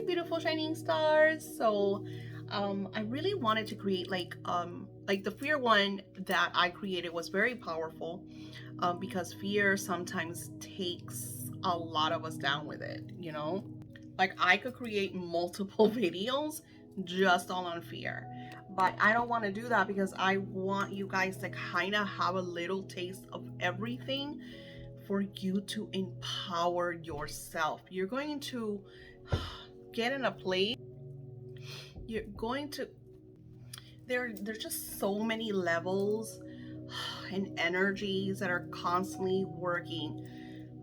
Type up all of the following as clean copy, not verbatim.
beautiful shining stars. So I really wanted to create like the fear one that I created was very powerful, because fear sometimes takes a lot of us down with it, you know? Like I could create multiple videos just all on fear. But I don't want to do that because I want you guys to kind of have a little taste of everything for you to empower yourself. You're going to get in a place, you're going to there's just so many levels and energies that are constantly working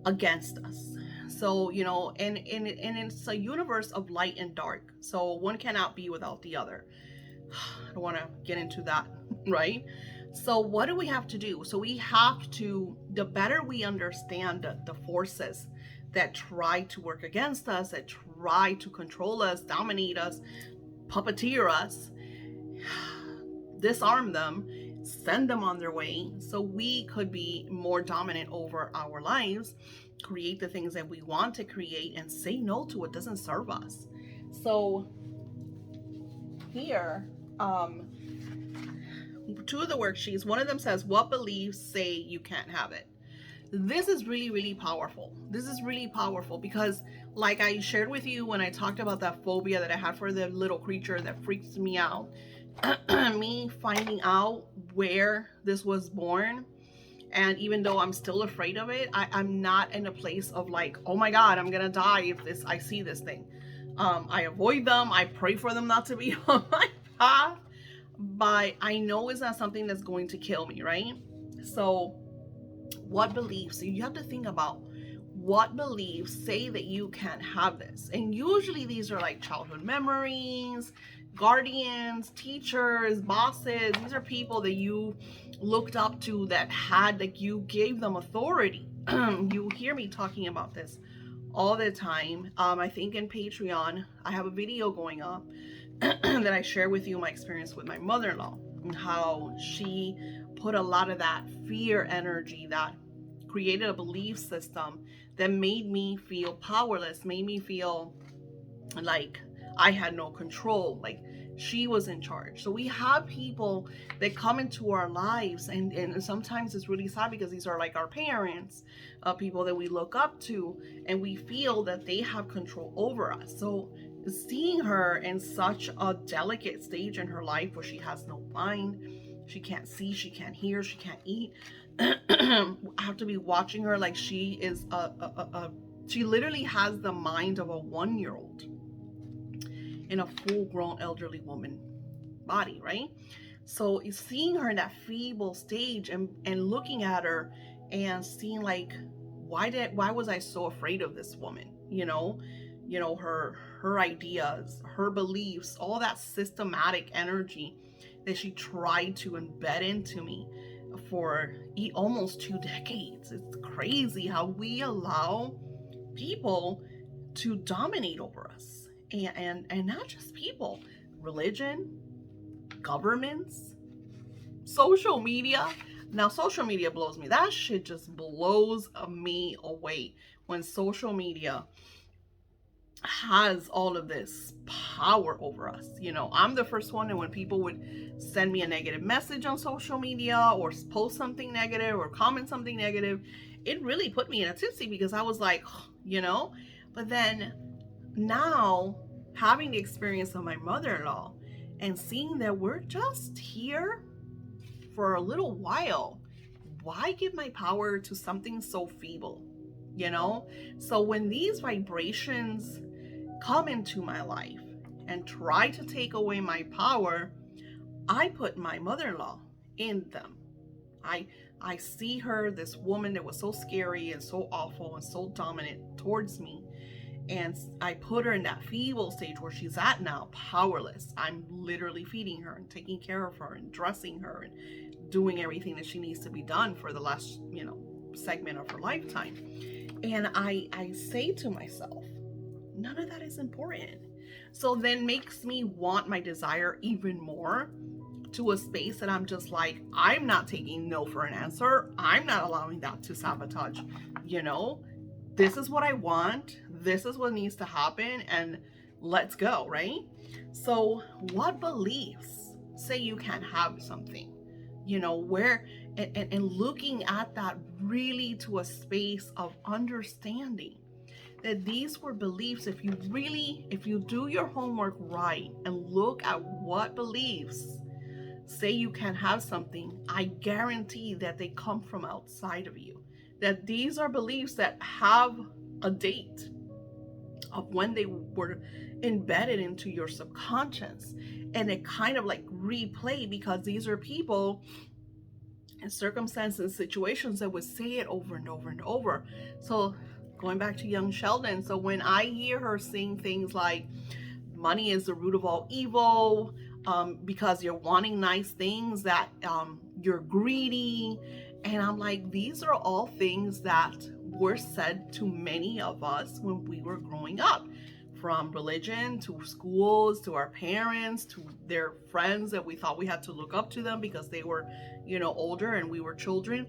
against us. So, you know, and it's a universe of light and dark. So one cannot be without the other. I don't want to get into that, right? So what do we have to do? So we have to, the better we understand the forces that try to work against us, that try to control us, dominate us, puppeteer us, disarm them, send them on their way so we could be more dominant over our lives, create the things that we want to create, and say no to what doesn't serve us. So here, two of the worksheets, one of them says, what beliefs say you can't have it? This is really, really powerful. This is really powerful because, like I shared with you when I talked about that phobia that I had for the little creature that freaks me out, me finding out where this was born, and even though I'm still afraid of it, I'm not in a place of like, oh my God, I'm gonna die if I see this thing. I avoid them. I pray for them not to be on my path, but I know it's not something that's going to kill me, right? So what beliefs, so you have to think about what beliefs say that you can't have this. And usually these are like childhood memories, guardians, teachers, bosses. These are people that you looked up to, that had, like, you gave them authority. You hear me talking about this all the time. I think in Patreon I have a video going up that I share with you my experience with my mother-in-law and how she put a lot of that fear energy, that created a belief system that made me feel powerless, made me feel like I had no control, like she was in charge. So we have people that come into our lives, and sometimes it's really sad because these are like our parents, people that we look up to, and we feel that they have control over us. So seeing her in such a delicate stage in her life where she has no mind, she can't see, she can't hear, she can't eat. I have to be watching her like she is she literally has the mind of a 1-year-old in a full-grown elderly woman body, right? So seeing her in that feeble stage, and looking at her and seeing like, why was I so afraid of this woman? Her ideas, her beliefs, all that systematic energy that she tried to embed into me for almost 2 decades. It's crazy how we allow people to dominate over us, and not just people, religion, governments, social media. Now social media blows me, that shit just blows me away when social media has all of this power over us. I'm the first one, and when people would send me a negative message on social media or post something negative or comment something negative, it really put me in a tipsy because I was like, but then now having the experience of my mother-in-law and seeing that we're just here for a little while, why give my power to something so feeble? So when these vibrations come into my life and try to take away my power, I put my mother-in-law in them. I see her, this woman that was so scary and so awful and so dominant towards me, and I put her in that feeble stage where she's at now, powerless. I'm literally feeding her and taking care of her and dressing her and doing everything that she needs to be done for the last, segment of her lifetime. And I say to myself, none of that is important. So then makes me want my desire even more, to a space that I'm just like, I'm not taking no for an answer. I'm not allowing that to sabotage, this is what I want. This is what needs to happen. And let's go, right? So, what beliefs say you can't have something? Where, and looking at that really to a space of understanding that these were beliefs. If you do your homework right and look at what beliefs say you can have something, I guarantee that they come from outside of you. That these are beliefs that have a date of when they were embedded into your subconscious, and it kind of like replay because these are people and circumstances and situations that would say it over and over and over. So going back to young Sheldon, so when I hear her saying things like money is the root of all evil, because you're wanting nice things, that you're greedy. And I'm like, these are all things that were said to many of us when we were growing up, from religion to schools to our parents to their friends that we thought we had to look up to them because they were, older and we were children.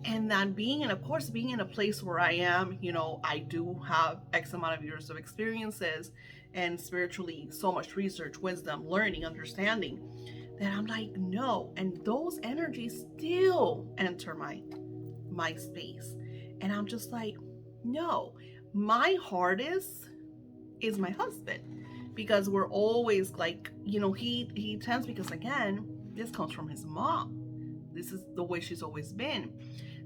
And then being in a place where I am, I do have X amount of years of experiences and spiritually so much research, wisdom, learning, understanding, that I'm like, no. And those energies still enter my space. And I'm just like, no. My hardest is my husband, because we're always like, he tends, because again, this comes from his mom. This is the way she's always been.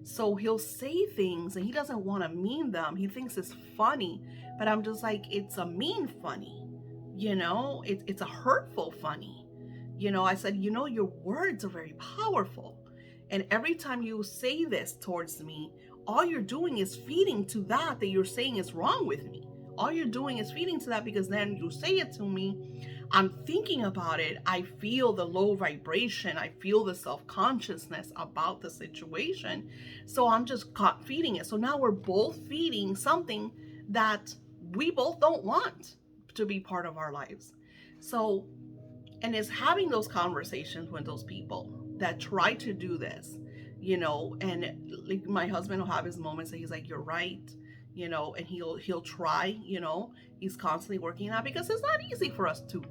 So he'll say things and he doesn't want to mean them. He thinks it's funny, but I'm just like, it's a mean funny, it's a hurtful funny. I said, your words are very powerful. And every time you say this towards me, all you're doing is feeding to that you're saying is wrong with me. All you're doing is feeding to that, because then you say it to me, I'm thinking about it, I feel the low vibration, I feel the self-consciousness about the situation. So I'm just caught feeding it. So now we're both feeding something that we both don't want to be part of our lives. So, and it's having those conversations with those people that try to do this, and like my husband will have his moments that he's like, you're right, and he'll try, he's constantly working on that, because it's not easy for us to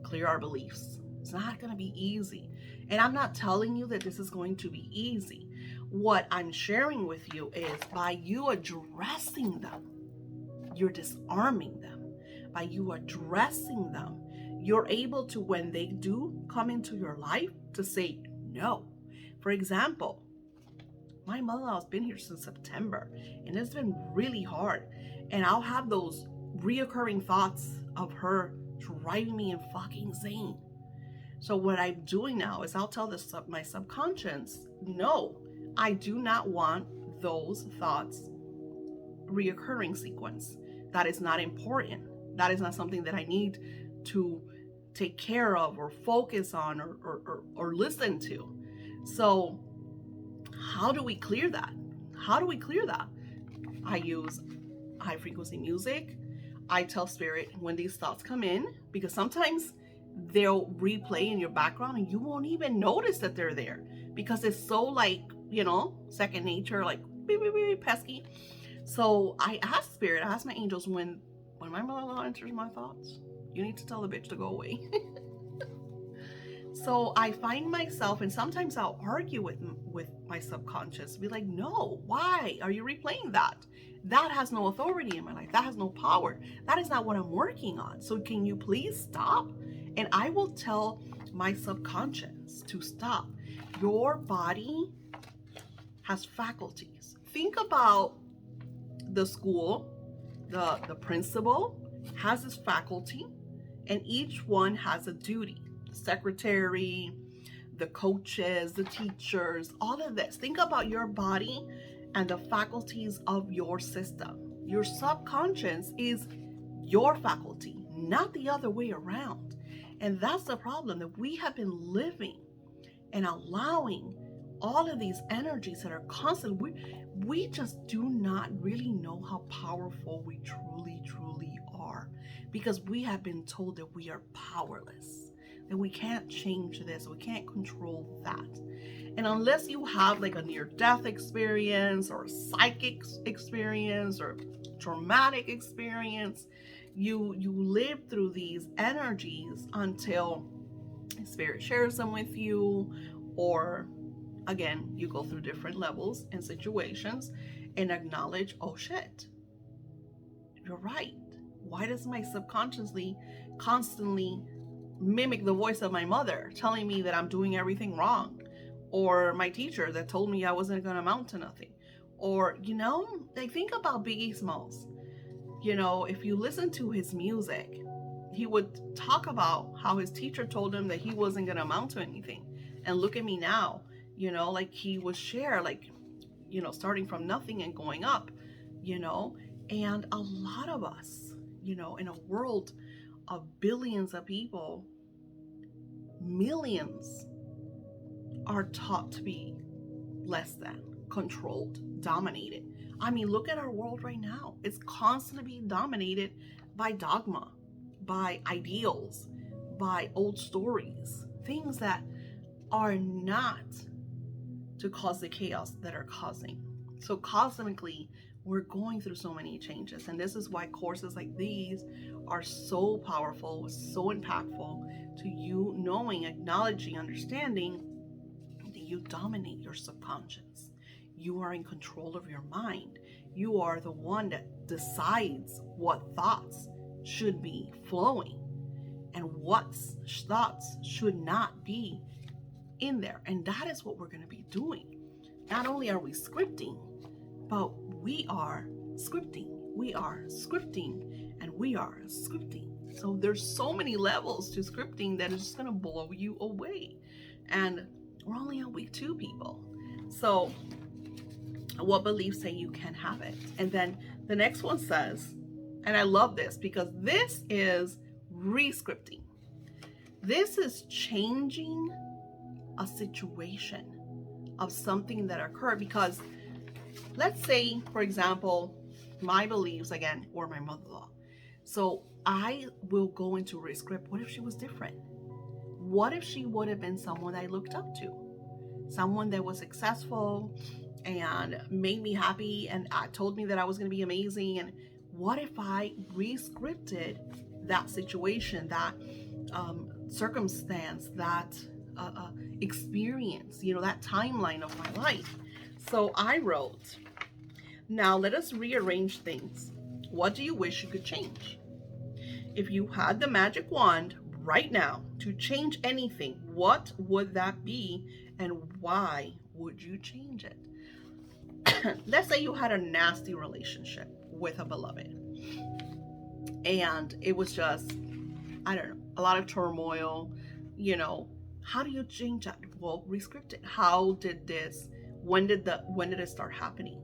clear our beliefs. It's not going to be easy. And I'm not telling you that this is going to be easy. What I'm sharing with you is, by you addressing them, you're disarming them. By you addressing them, you're able to, when they do come into your life, to say no. For example, my mother-in-law's been here since September, and it's been really hard. And I'll have those reoccurring thoughts of her driving me fucking insane. So what I'm doing now is I'll tell my subconscious, no, I do not want those thoughts reoccurring sequence. That is not important. That is not something that I need to take care of or focus on or listen to. So how do we clear that? I use high frequency music. I tell spirit when these thoughts come in, because sometimes they'll replay in your background and you won't even notice that they're there, because it's so like, second nature, like beep, beep, beep, pesky. So I ask my angels, when my mother enters my thoughts, you need to tell the bitch to go away. So I find myself, and sometimes I'll argue with my subconscious, be like, no, why are you replaying that? That has no authority in my life. That has no power. That is not what I'm working on. So can you please stop? And I will tell my subconscious to stop. Your body has faculties. Think about the school, the principal has his faculty, and each one has a duty. The secretary, the coaches, the teachers, all of this. Think about your body and the faculties of your system. Your subconscious is your faculty, not the other way around. And that's the problem, that we have been living and allowing all of these energies that are constant. We just do not really know how powerful we truly, truly are, because we have been told that we are powerless, that we can't change this, we can't control that. And unless you have like a near-death experience or a psychic experience or traumatic experience, You live through these energies until spirit shares them with you, or again, you go through different levels and situations and acknowledge, oh shit, you're right. Why does my subconsciously constantly mimic the voice of my mother telling me that I'm doing everything wrong? Or my teacher that told me I wasn't going to amount to nothing? Or, like think about Biggie Smalls. If you listen to his music, he would talk about how his teacher told him that he wasn't going to amount to anything. And look at me now, like he would share, like, starting from nothing and going up, you know, and a lot of us, in a world of billions of people, millions are taught to be less than, controlled, dominated. I mean, look at our world right now. It's constantly being dominated by dogma, by ideals, by old stories, things that are not to cause the chaos that are causing. So cosmically, we're going through so many changes. And this is why courses like these are so powerful, so impactful to you knowing, acknowledging, understanding that you dominate your subconscious. You are in control of your mind. You are the one that decides what thoughts should be flowing and what thoughts should not be in there. And that is what we're going to be doing. Not only are we scripting, but we are scripting. We are scripting and we are scripting. So there's so many levels to scripting that is just going to blow you away. And we're only on week 2, people. So what beliefs say you can have it? And then the next one says, and I love this because this is re-scripting. This is changing a situation of something that occurred, because let's say, for example, my beliefs again, or my mother-in-law. So I will go into re-script. What if she was different? What if she would have been someone I looked up to? Someone that was successful and made me happy and told me that I was going to be amazing. And what if I re-scripted that situation, that circumstance, that experience, that timeline of my life? So I wrote, now let us rearrange things. What do you wish you could change? If you had the magic wand right now to change anything, what would that be and why would you change it? Let's say you had a nasty relationship with a beloved and it was just, I don't know, a lot of turmoil. How do you change that? Well, re-script it. When did it start happening?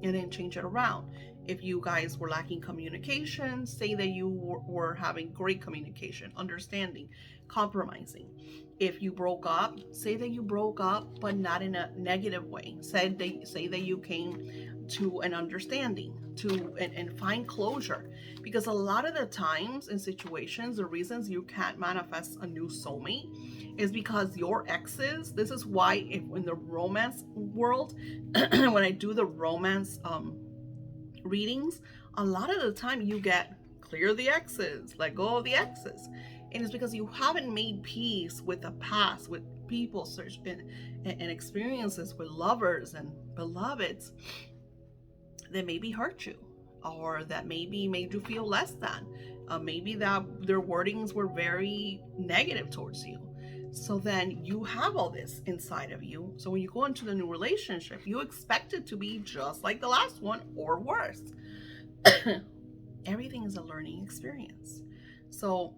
And then change it around. If you guys were lacking communication, say that you were having great communication, understanding, compromising. If you broke up, say that you broke up, but not in a negative way. Say that you came to an understanding, and find closure. Because a lot of the times in situations, the reasons you can't manifest a new soulmate is because your exes. This is why in the romance world, when I do the romance readings, a lot of the time you get clear the exes, let go of the exes. And it's because you haven't made peace with the past, with people and experiences with lovers and beloveds that maybe hurt you, or that maybe made you feel less than. Maybe that their wordings were very negative towards you. So then you have all this inside of you. So when you go into the new relationship, you expect it to be just like the last one or worse. Everything is a learning experience. So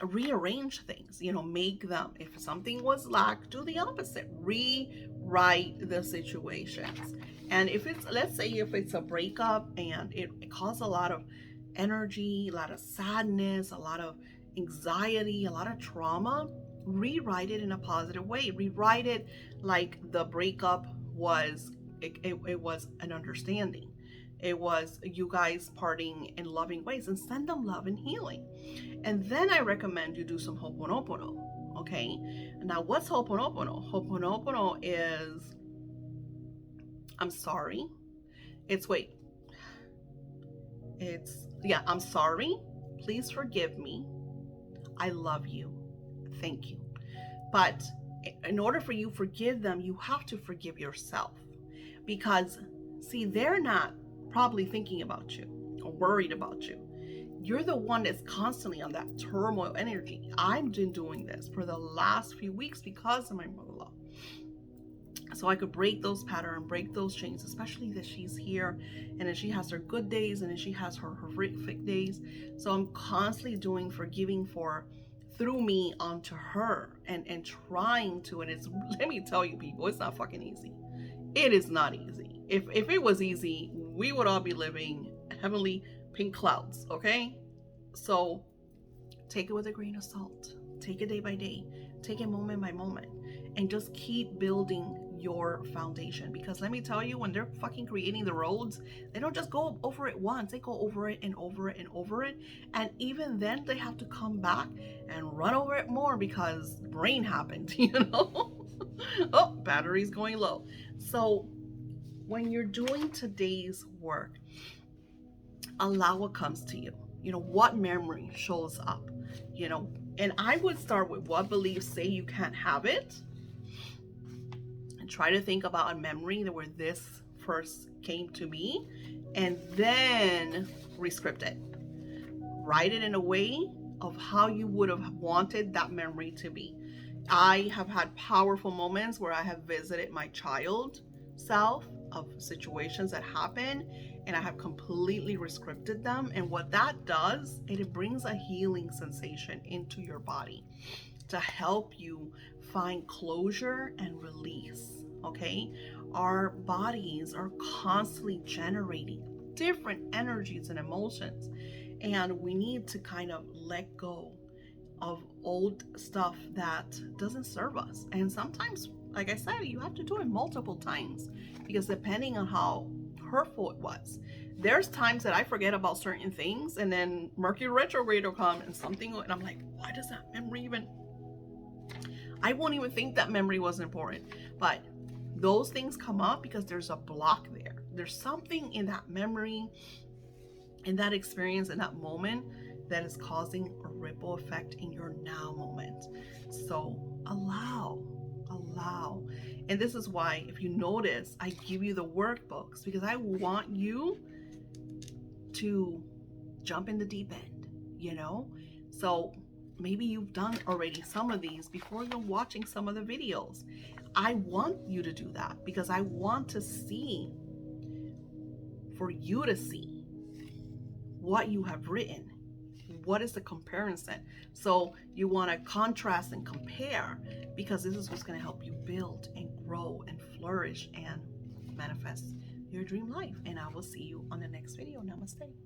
rearrange things, make them, if something was lacked, do the opposite, rewrite the situations. And let's say if it's a breakup and it caused a lot of energy, a lot of sadness, a lot of anxiety, a lot of trauma, rewrite it in a positive way. Rewrite it like the breakup was, it was an understanding. It was you guys parting in loving ways, and send them love and healing. And then I recommend you do some Ho'oponopono. Okay. Now, what's Ho'oponopono? Ho'oponopono is, I'm sorry. It's Yeah, I'm sorry. Please forgive me. I love you. Thank you. But in order for you to forgive them, you have to forgive yourself. Because, see, they're not probably thinking about you or worried about you. You're the one that's constantly on that turmoil energy. I've been doing this for the last few weeks because of my mother-in-law. So I could break those patterns, break those chains, especially that she's here and then she has her good days and then she has her horrific days. So I'm constantly doing forgiving for through me onto her and trying to, and it's, let me tell you people, it's not fucking easy. It is not easy. If it was easy, we would all be living heavenly pink clouds, okay? So take it with a grain of salt. Take it day by day. Take it moment by moment. And just keep building your foundation. Because let me tell you, when they're fucking creating the roads, they don't just go over it once. They go over it and over it and over it. And even then, they have to come back and run over it more because rain happened, you know? Oh, battery's going low. So when you're doing today's work, allow what comes to you. You know, what memory shows up, you know, and I would start with what beliefs say you can't have it, and try to think about a memory where this first came to me, and then rescript it. Write it in a way of how you would have wanted that memory to be. I have had powerful moments where I have visited my child self of situations that happen, and I have completely rescripted them. And what that does, it brings a healing sensation into your body to help you find closure and release. Okay, our bodies are constantly generating different energies and emotions, and we need to kind of let go of old stuff that doesn't serve us. And sometimes, like I said, you have to do it multiple times because depending on how hurtful it was, there's times that I forget about certain things, and then Mercury retrograde will come and something, and I'm like, why does that memory even, I won't even think that memory was important. But those things come up because there's a block there. There's something in that memory, in that experience, in that moment, that is causing a ripple effect in your now moment. So allow. And this is why, if you notice, I give you the workbooks because I want you to jump in the deep end, you know? So maybe you've done already some of these before you're watching some of the videos. I want you to do that because I want to see, for you to see what you have written. What is the comparison? So you want to contrast and compare because this is what's going to help you build and grow and flourish and manifest your dream life. And I will see you on the next video. Namaste.